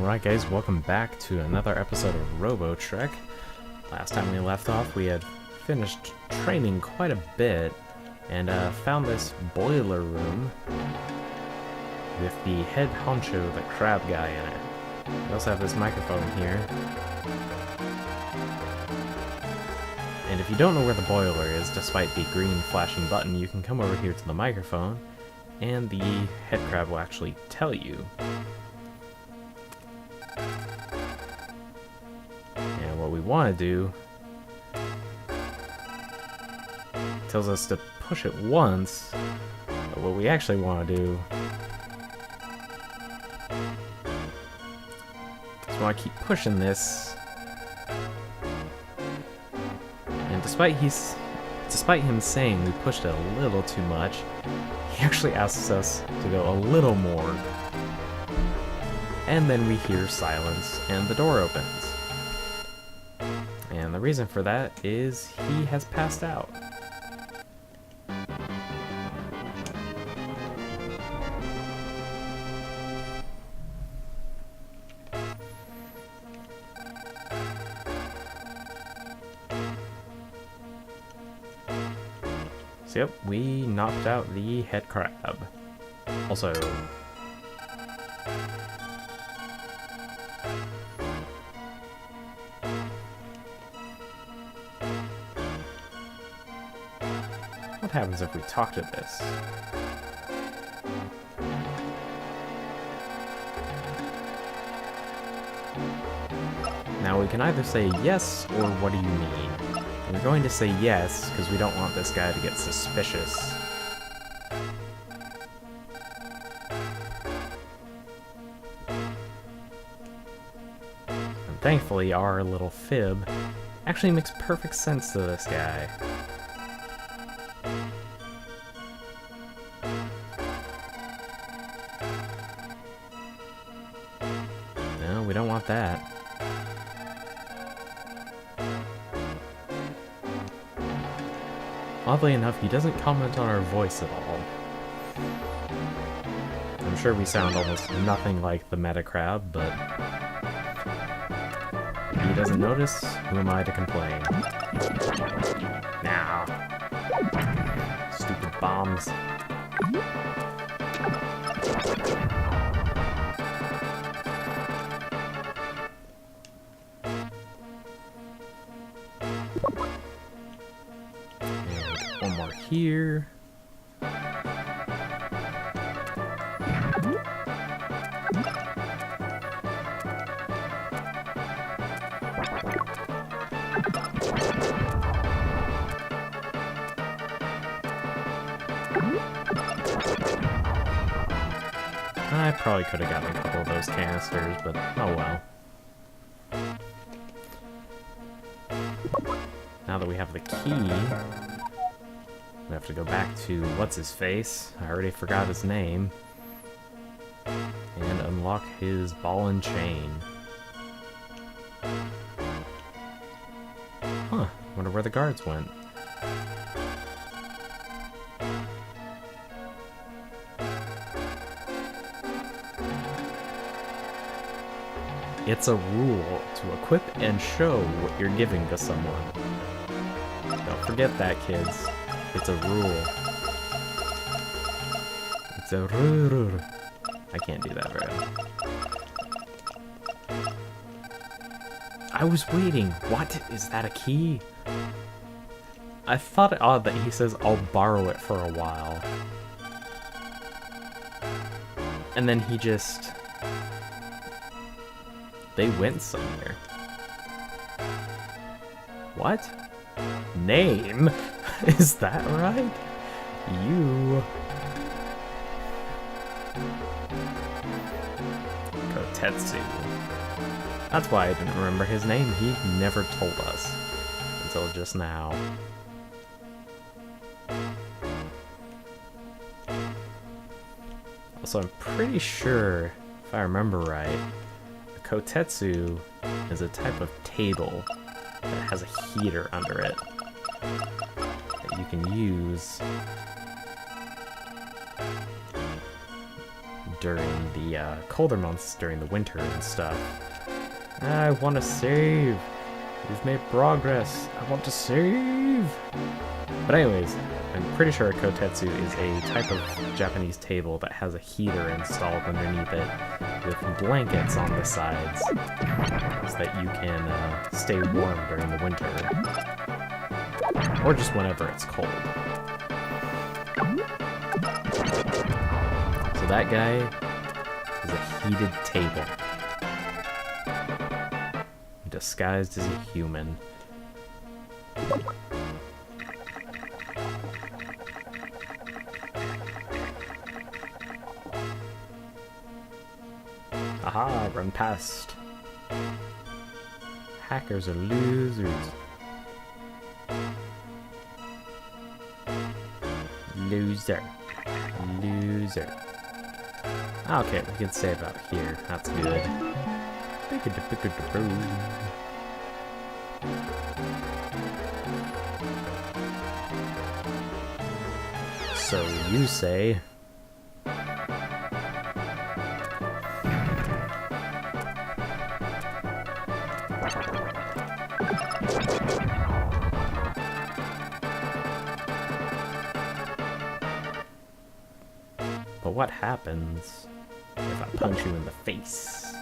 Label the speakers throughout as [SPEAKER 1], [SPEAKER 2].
[SPEAKER 1] Alright guys, welcome back to another episode of Robotrek. Last time we left off, we had finished training quite a bit and found this boiler room with the head honcho, the crab guy, in it. We also have this microphone here. And if you don't know where the boiler is, despite the green flashing button, you can come over here to the microphone and the head crab will actually tell you. And what we want to do, tells us to push it once, but what we actually want to do is we want to keep pushing this, and despite him saying we pushed it a little too much, he actually asks us to go a little more. And then we hear silence and the door opens. And the reason for that is he has passed out. So yep, we knocked out the head crab. Also, what happens if we talk to this? Now we can either say yes or what do you mean? We're going to say yes because we don't want this guy to get suspicious. And thankfully our little fib actually makes perfect sense to this guy. No, we don't want that. Oddly enough, he doesn't comment on our voice at all. I'm sure we sound almost nothing like the meta crab, but he doesn't notice. Who am I to complain? Now, stupid bombs. One more here. I probably could have gotten a couple of those canisters, but oh well. Now that we have the key, we have to go back to what's-his-face, I already forgot his name, and unlock his ball and chain. Huh, wonder where the guards went. It's a rule to equip and show what you're giving to someone. Don't forget that, kids. It's a rule. It's a rule. I can't do that very well. I was waiting. What? Is that a key? I thought it odd that he says, I'll borrow it for a while. And then he just... They went somewhere. What? Name? Is that right? You... Kotetsu. That's why I didn't remember his name. He never told us. Until just now. Also, I'm pretty sure, if I remember right, a Kotetsu is a type of table that has a heater under it that you can use during the colder months, during the winter and stuff. I want to save! We've made progress! I want to save! But anyways, I'm pretty sure a kotetsu is a type of Japanese table that has a heater installed underneath it with blankets on the sides so that you can stay warm during the winter. Or just whenever it's cold. So that guy is a heated table. Disguised as a human. Aha, run past. Hackers are losers. Loser. Loser. Okay, we can save out here. That's good. So you say... But what happens if I punch you in the face?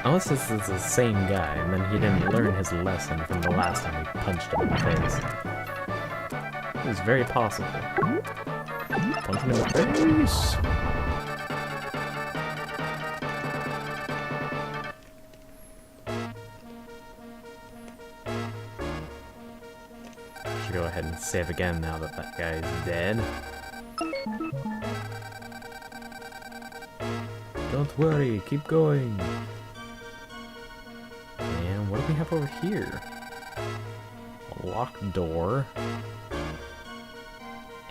[SPEAKER 1] Unless this is the same guy, and then he didn't learn his lesson from the last time we punched him in the face. It was very possible. Punch him in the face! Should go ahead and save again now that that guy is dead. Don't worry, keep going. And what do we have over here? A locked door.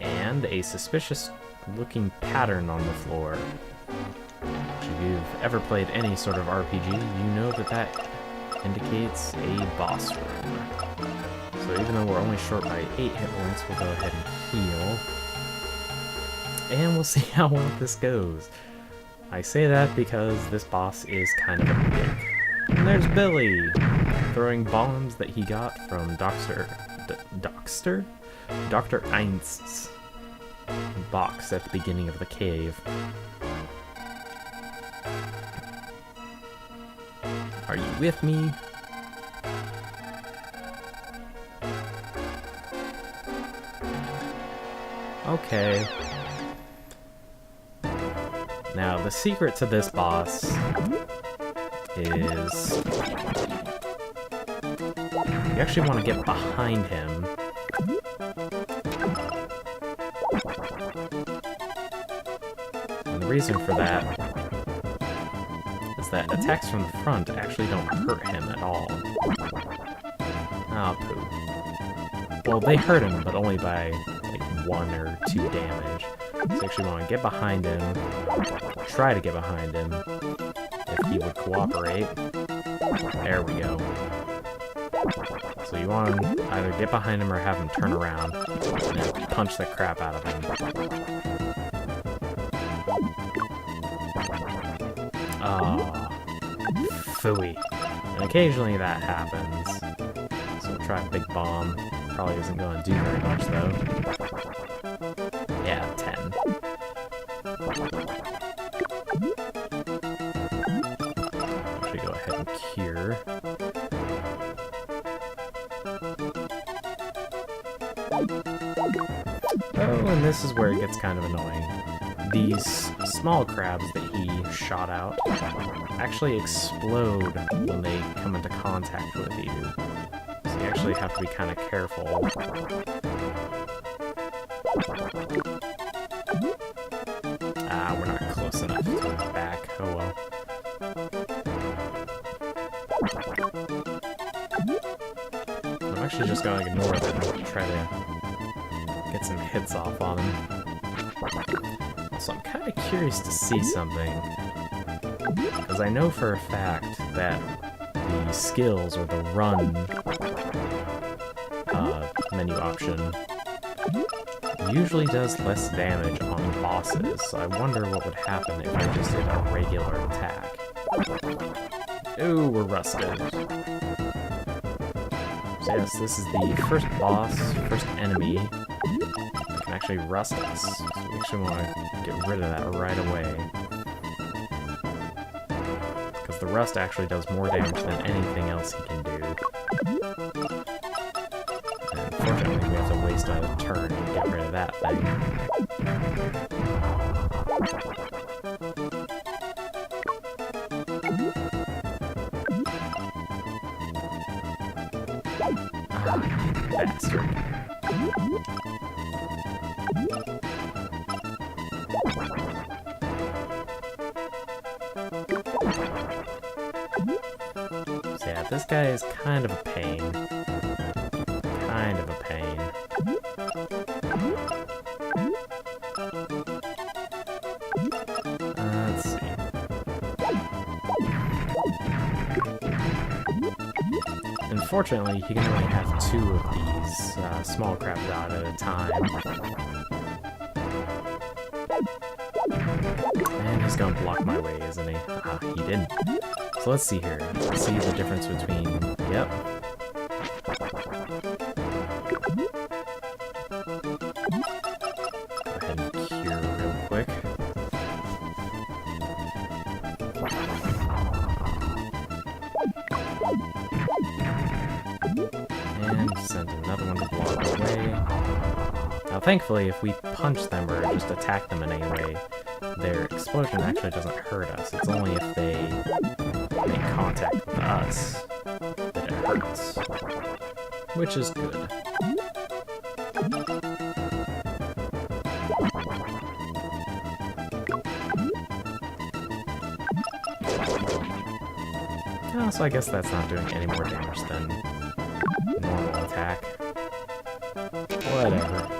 [SPEAKER 1] And a suspicious looking pattern on the floor. If you've ever played any sort of RPG, you know that that indicates a boss room. So even though we're only short by 8 hit points, we'll go ahead and heal. And we'll see how well this goes. I say that because this boss is kind of a dick. And there's Billy, throwing bombs that he got from Dr. Einst's box at the beginning of the cave. Are you with me? Okay. Now, the secret to this boss is you actually want to get behind him. And the reason for that is that attacks from the front actually don't hurt him at all. Oh, poo. Well, they hurt him, but only by like 1 or 2 damage. So you actually want to get behind him, try to get behind him, if he would cooperate. There we go. So you want to either get behind him or have him turn around and punch the crap out of him. Oh, phooey. And occasionally that happens. So we'll try a big bomb. Probably isn't going to do very much though. Yeah, 10. Actually go ahead and cure. Oh, and this is where it gets kind of annoying. These small crabs that he shot out actually explode when they come into contact with you. So you actually have to be kind of careful. Ah, we're not close enough to his back. Oh well. I'm actually just gonna ignore them and try to get some hits off on him. Also, I'm kind of curious to see something. Because I know for a fact that the skills or the run menu option usually does less damage on bosses, so I wonder what would happen if I just did a regular attack. Ooh, we're rusted. So yes, this is the first boss, first enemy that can actually rust us, so we actually want to get rid of that right away. Because the rust actually does more damage than anything else he can do. And unfortunately, we have to waste a turn and get rid of that thing. Ah, bastard. So yeah, this guy is kind of a pain. Kind of a pain. Let's see. Unfortunately, he can only have 2 of these small crabs out at a time. And he's gonna block my way, isn't he? Ah, he didn't. So let's see here. Let's see the difference between... Yep. Go ahead and cure real quick. And send another one to block away. Now thankfully, if we punch them or just attack them in any way, their explosion actually doesn't hurt us. It's only if they make contact with us that it hurts. Which is good. Oh, so I guess that's not doing any more damage than normal attack. Whatever.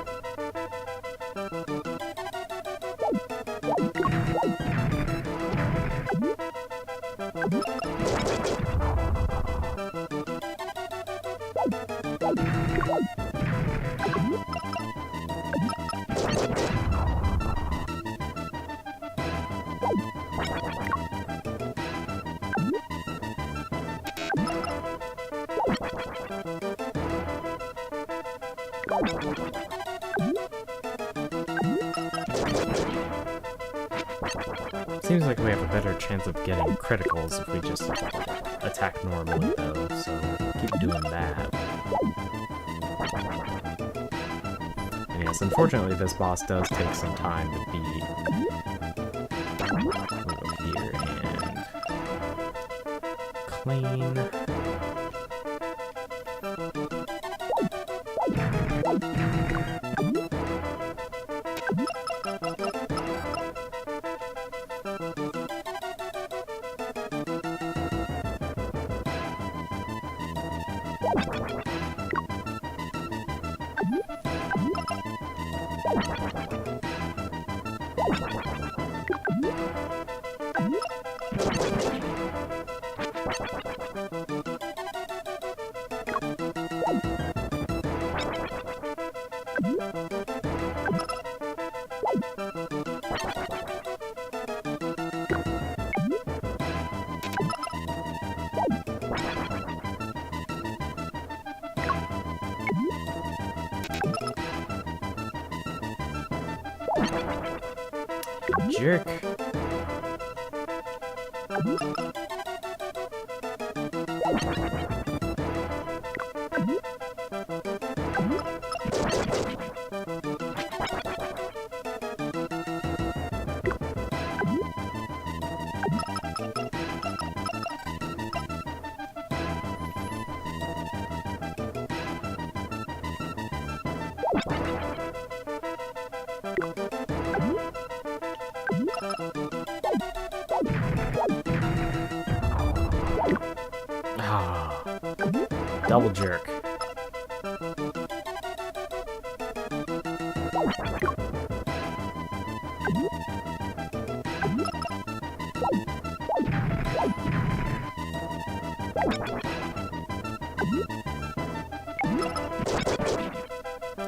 [SPEAKER 1] Seems like we have a better chance of getting criticals if we just attack normally, though, so keep doing that. And yes, unfortunately, this boss does take some time to beat. Move over here and clean. Jerk. Double jerk.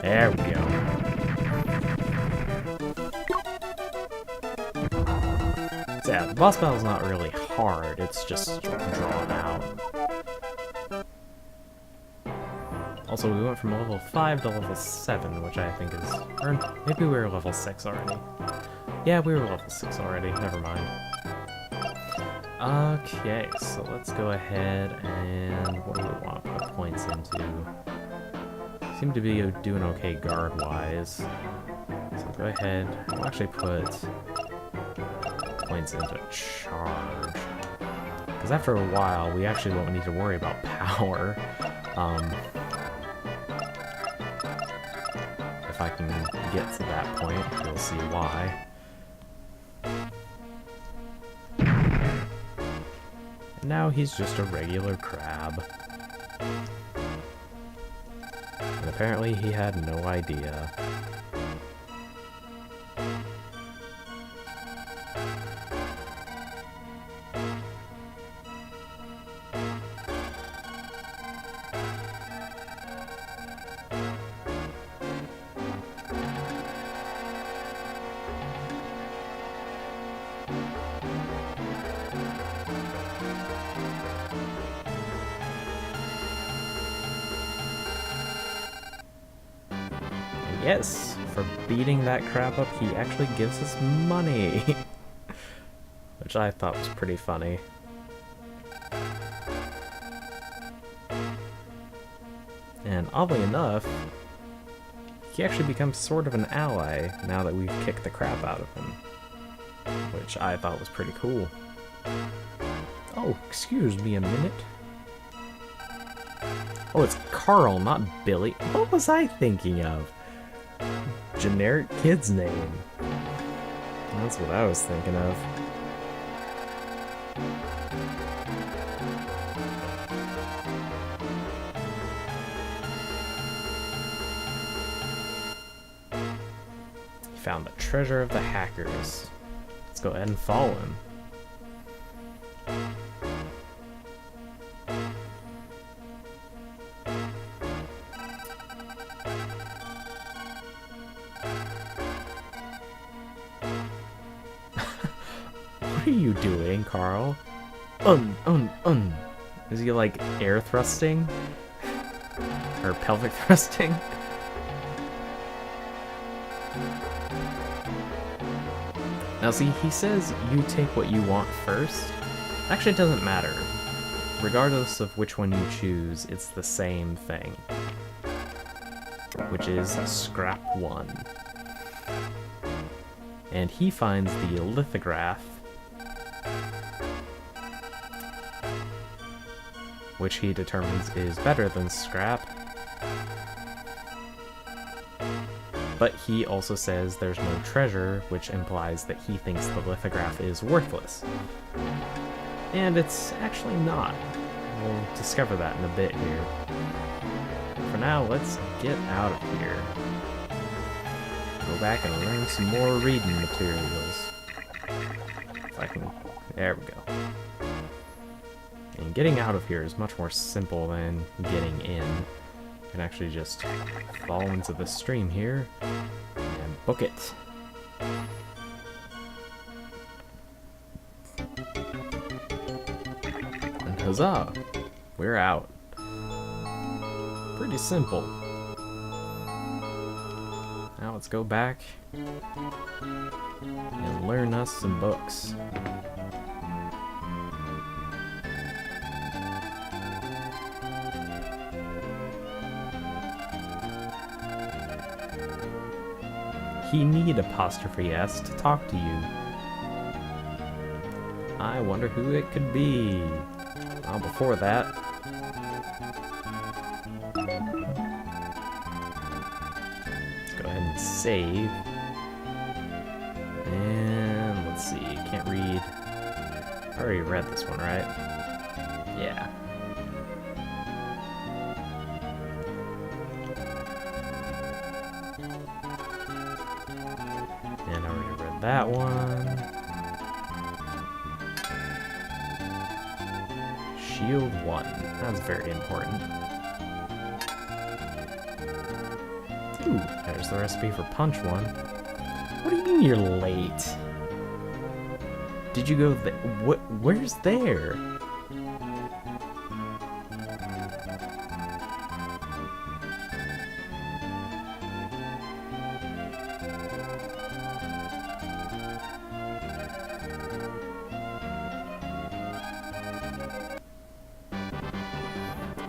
[SPEAKER 1] There we go. So yeah, the boss battle's not really hard, it's just drawn out. Also, we went from level 5 to level 7, which I think is... Or maybe we were level 6 already. Yeah, we were level 6 already, never mind. Okay, so let's go ahead and... What do we want to put points into? Seem to be doing okay guard-wise. So go ahead, we'll actually put points into charge. Because after a while, we actually won't need to worry about power. If I can get to that point, you'll see why. And now he's just a regular crab. And apparently he had no idea. Yes, for beating that crab up, he actually gives us money. Which I thought was pretty funny. And oddly enough, he actually becomes sort of an ally now that we've kicked the crap out of him. Which I thought was pretty cool. Oh, excuse me a minute. Oh, it's Carl, not Billy. What was I thinking of? Generic kid's name. That's what I was thinking of. He found the treasure of the hackers. Let's go ahead and follow him. What are you doing, Carl? Is he like air thrusting? Or pelvic thrusting? Now see, he says you take what you want first. Actually, it doesn't matter. Regardless of which one you choose, it's the same thing. Which is scrap 1. And he finds the lithograph, which he determines is better than scrap. But he also says there's no treasure, which implies that he thinks the lithograph is worthless. And it's actually not. We'll discover that in a bit here. For now, let's get out of here. Go back and learn some more reading materials. If I can... There we go. And getting out of here is much more simple than getting in. You can actually just fall into the stream here and book it. And huzzah! We're out. Pretty simple. Now let's go back and learn us some books. He need apostrophe S to talk to you. I wonder who it could be. Well, before that, let's go ahead and save. And let's see, can't read. I already read this one, right? Yeah. And I already read that one. Shield 1. That's very important. Ooh, there's the recipe for punch one. What do you mean you're late? Did you go there? What? Where's there?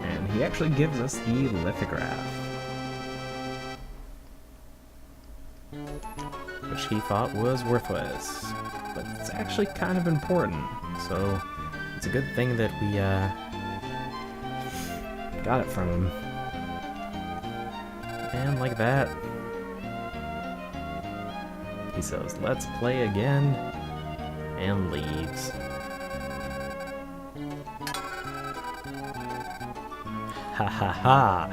[SPEAKER 1] And he actually gives us the lithograph, which he thought was worthless, but it's actually kind of important, so it's a good thing that we got it from him. And like that, he says, "Let's play again," and leaves. Ha ha ha!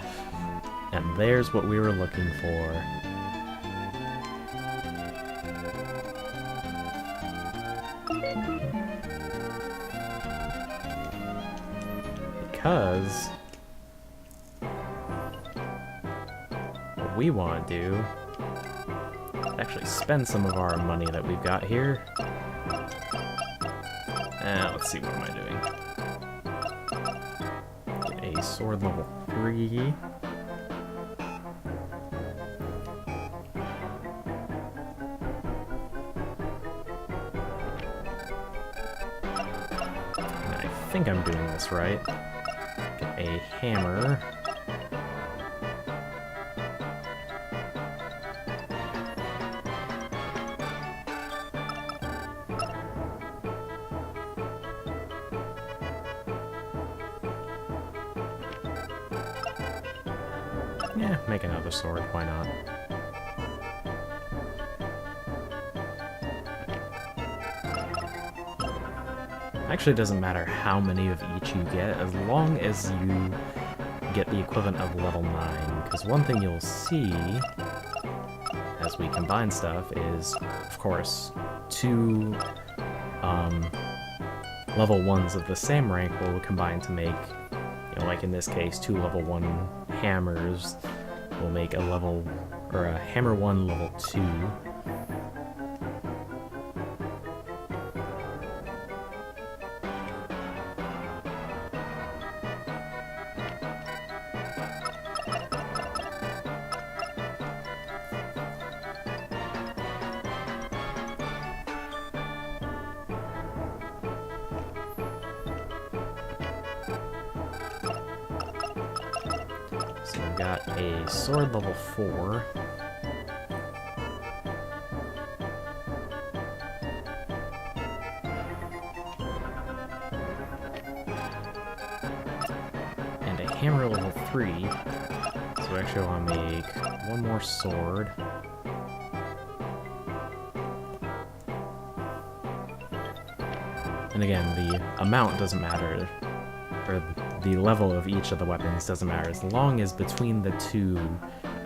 [SPEAKER 1] And there's what we were looking for. Because what we want to do is actually spend some of our money that we've got here. Let's see, what am I doing? Get a sword level 3. And I think I'm doing this right. Get a hammer. Yeah, make another sword, why not? Actually, it doesn't matter how many of each you get, as long as you get the equivalent of level 9. Because one thing you'll see as we combine stuff is, of course, 2 level 1s of the same rank will combine to make, you know, like in this case, 2 level 1 hammers will make a level, or a hammer 1 level 2. So we've got a sword level 4. And a hammer level 3. So we actually want to make one more sword. And again, the amount doesn't matter, or the level of each of the weapons doesn't matter, as long as between the two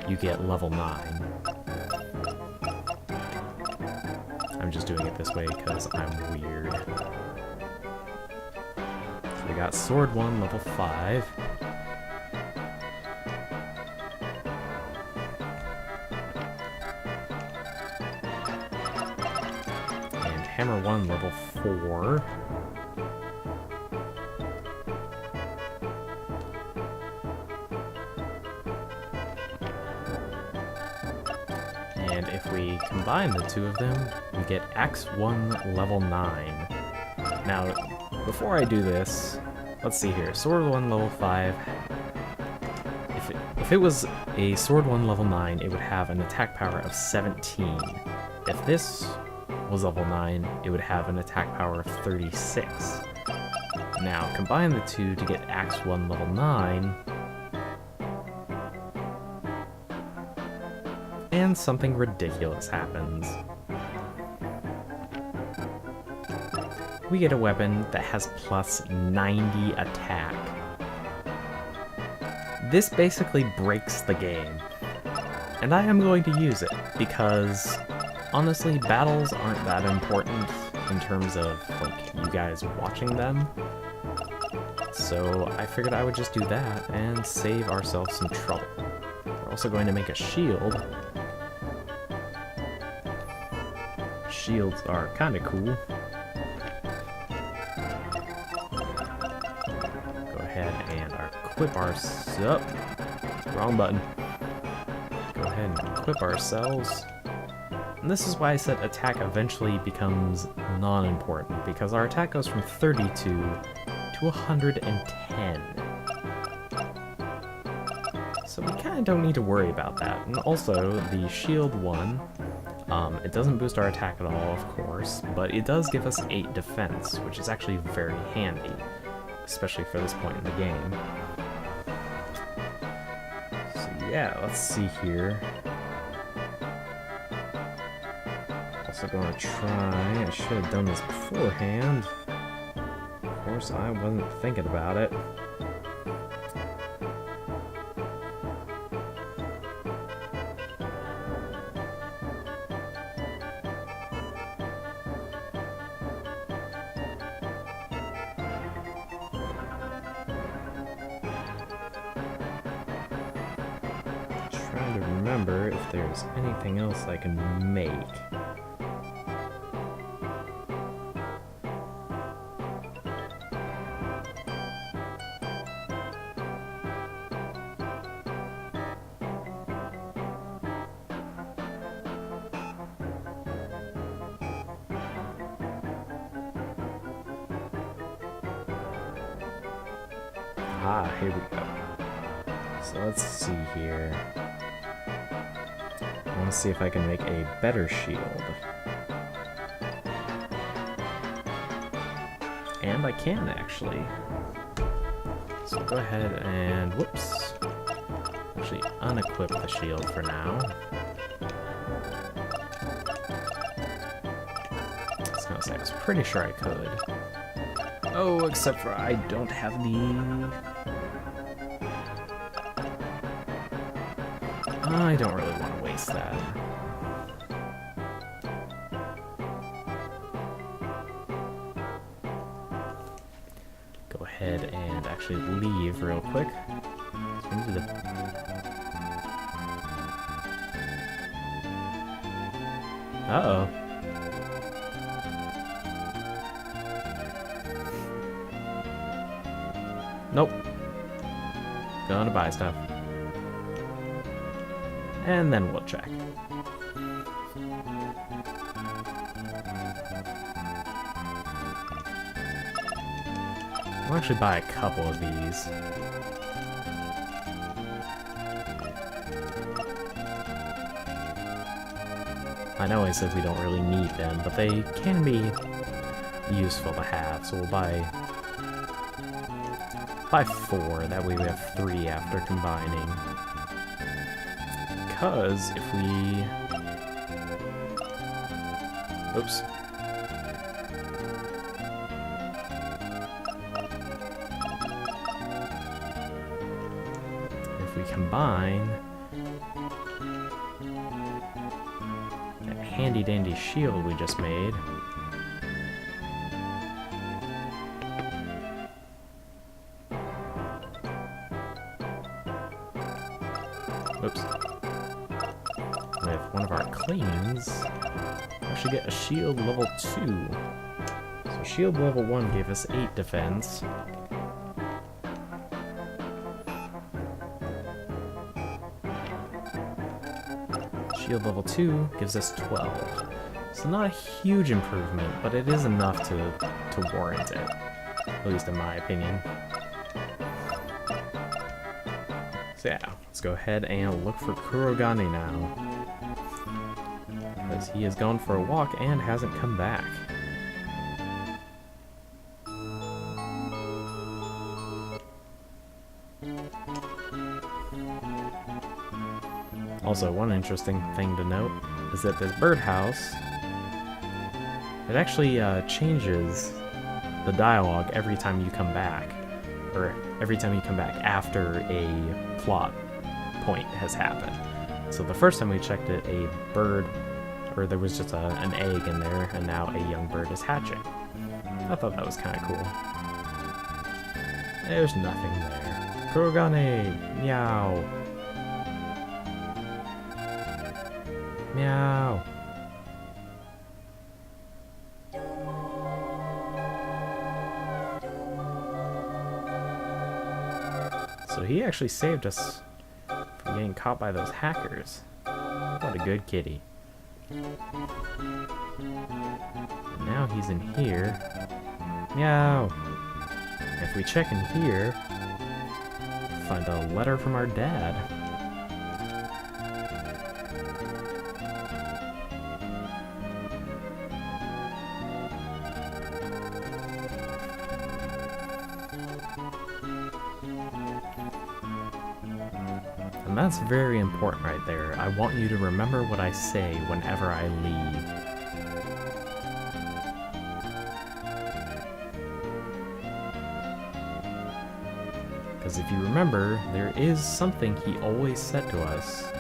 [SPEAKER 1] you get level 9. I'm just doing it this way because I'm weird. So we got sword 1, level 5. And hammer 1, level 4. And if we combine the two of them, we get Axe 1 level 9. Now, before I do this, let's see here. Sword 1 level 5. If it was a Sword 1 level 9, it would have an attack power of 17. If this was level 9, it would have an attack power of 36. Now, combine the two to get Axe 1 level 9, and something ridiculous happens. We get a weapon that has plus 90 attack. This basically breaks the game. And I am going to use it, because honestly, battles aren't that important in terms of, like, you guys watching them. So I figured I would just do that and save ourselves some trouble. Or also going to make a shield. Shields are kind of cool. Go ahead and equip ourselves. Wrong button. Go ahead and equip ourselves. And this is why I said attack eventually becomes non-important, because our attack goes from 32 to 110. So we kind of don't need to worry about that. And also, the shield one, it doesn't boost our attack at all, of course, but it does give us 8 defense, which is actually very handy, especially for this point in the game. So yeah, let's see here. Also gonna try, I should have done this beforehand. Of course, I wasn't thinking about it. Trying to remember if there's anything else I can make. Ah, here we go. So let's see here. I want to see if I can make a better shield. And I can, actually. So go ahead and, whoops. Actually unequip the shield for now. I was gonna say, I was pretty sure I could. Oh, except for I don't have the... I don't really want to waste that. Go ahead and actually leave real quick. Into the... Uh-oh. Nope. Gonna buy stuff. And then we'll check. We'll actually buy a couple of these. I know I said we don't really need them, but they can be useful to have, so we'll buy 4, that way we have 3 after combining. Because if we... Oops. If we combine that handy-dandy shield we just made, oops, with one of our cleans, I should get a shield level 2. So shield level 1 gave us 8 defense. Shield level 2 gives us 12. So not a huge improvement, but it is enough to warrant it, at least in my opinion. So yeah, let's go ahead and look for Kurogane now. Because he has gone for a walk and hasn't come back. Also, one interesting thing to note is that this birdhouse, it actually changes the dialogue every time you come back. Or every time you come back after a plot point has happened. So the first time we checked it, a bird, or there was just an egg in there, and now a young bird is hatching. I thought that was kind of cool. There's nothing there. Kurogane! Meow! Meow. So he actually saved us from getting caught by those hackers. What a good kitty. And now he's in here. Meow. If we check in here, find a letter from our dad. And that's very important right there. I want you to remember what I say whenever I leave. Because if you remember, there is something he always said to us.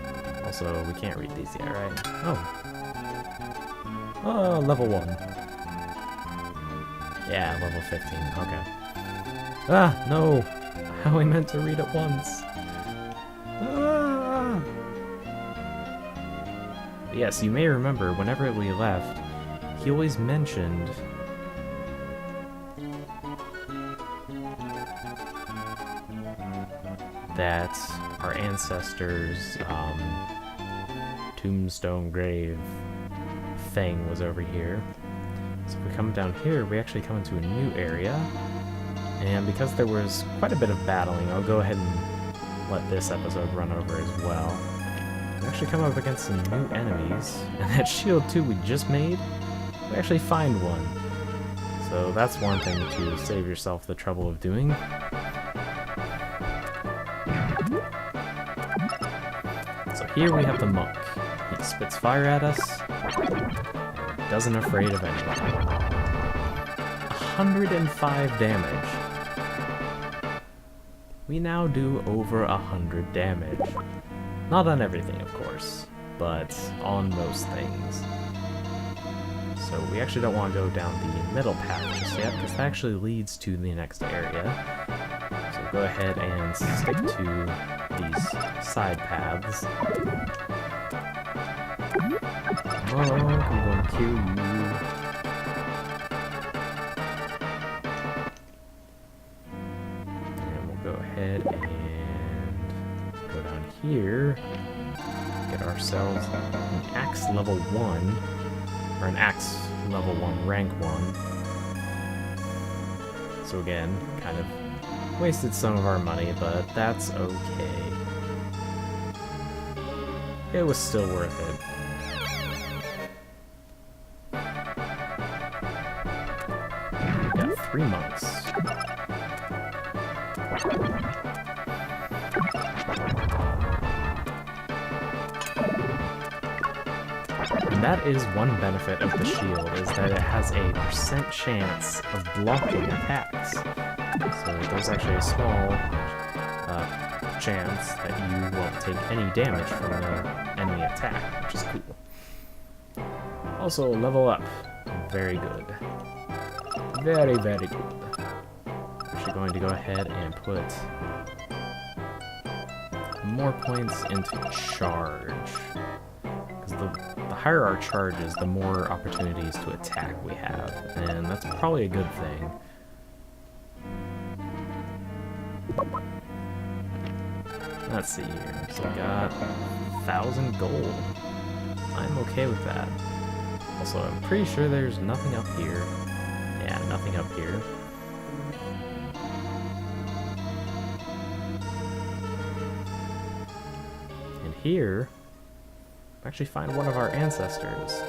[SPEAKER 1] Also, we can't read these yet, right? Oh, level 1. Yeah, level 15, okay. Ah, no! How I meant to read it once. Ah! Yes, you may remember, whenever we left, he always mentioned that our ancestors' tombstone grave thing was over here. So if we come down here, we actually come into a new area. And because there was quite a bit of battling, I'll go ahead and let this episode run over as well. We actually come up against some new enemies. And that shield too we just made, we actually find one. So that's one thing to save yourself the trouble of doing. So here we have the monk. He spits fire at us, doesn't afraid of anyone. 105 damage. We now do over 100 damage. Not on everything, of course, but on most things. So we actually don't want to go down the middle path just yet, because that actually leads to the next area. So go ahead and stick to these side paths. Oh, I'm going to kill you. And we'll go ahead and go down here. Get ourselves an axe level 1. Or an axe level 1, rank 1. So again, kind of wasted some of our money, but that's okay. It was still worth it. We got 3 monks. And that is one benefit of the shield, is that it has a % chance of blocking attacks. So there's actually a small chance that you won't take any damage from the enemy attack, which is cool. Also, level up. Very good. Very, very good. Actually going to go ahead and put more points into charge. Because the higher our charge is, the more opportunities to attack we have. And that's probably a good thing. Let's see here. So we got 1,000 gold. I'm okay with that. Also, I'm pretty sure there's nothing up here. Yeah, nothing up here. And here, we actually find one of our ancestors.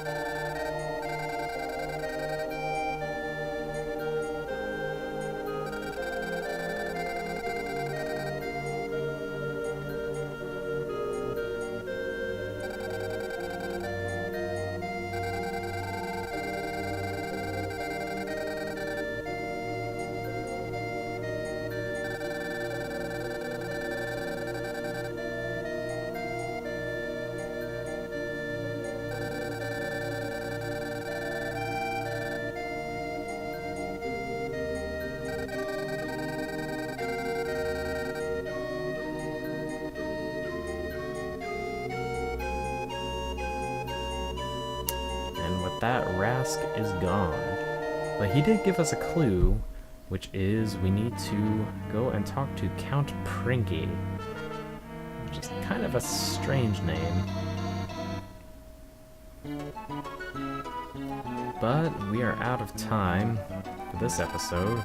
[SPEAKER 1] that Rask is gone. But he did give us a clue, which is we need to go and talk to Count Prinky. Which is kind of a strange name. But we are out of time for this episode,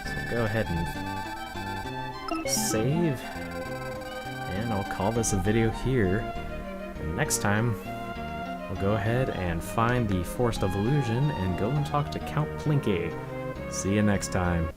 [SPEAKER 1] so go ahead and save, and I'll call this a video here. And next time, we'll go ahead and find the Forest of Illusion and go and talk to Count Plinky. See you next time.